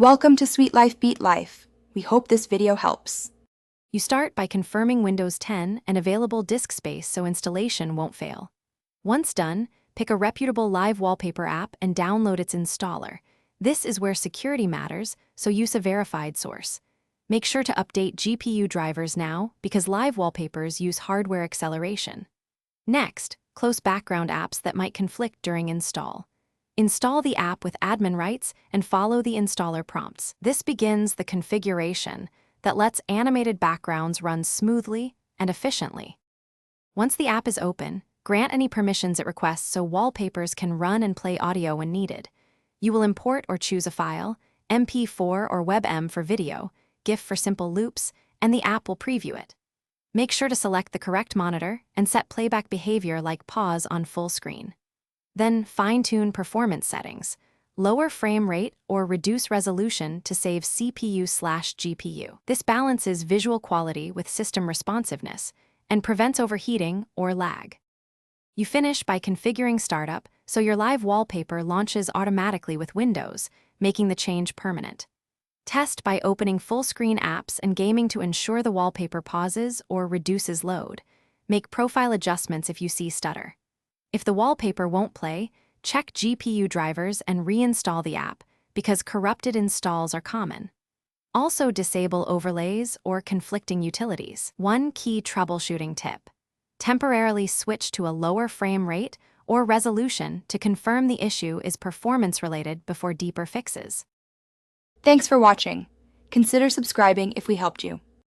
Welcome to Sweet Life Beat Life. We hope this video helps. You start by confirming Windows 10 and available disk space so installation won't fail. Once done, pick a reputable live wallpaper app and download its installer. This is where security matters, so use a verified source. Make sure to update GPU drivers now because live wallpapers use hardware acceleration. Next, close background apps that might conflict during install. Install the app with admin rights and follow the installer prompts. This begins the configuration that lets animated backgrounds run smoothly and efficiently. Once the app is open, grant any permissions it requests so Wallpapers can run and play audio when needed. You will import or choose a file, MP4 or WebM for video, GIF for simple loops, and the app will preview it. Make sure to select the correct monitor and set playback behavior like pause on full screen. Then fine-tune performance settings. Lower frame rate or reduce resolution to save CPU/GPU. This balances visual quality with system responsiveness and prevents overheating or lag. You finish by configuring startup so your live wallpaper launches automatically with Windows, making the change permanent. Test by opening full-screen apps and gaming to ensure the wallpaper pauses or reduces load. Make profile adjustments if you see stutter. If the wallpaper won't play, check GPU drivers and reinstall the app because corrupted installs are common. Also disable overlays or conflicting utilities. One key troubleshooting tip: temporarily switch to a lower frame rate or resolution to confirm the issue is performance-related before deeper fixes. Thanks for watching. Consider subscribing if we helped you.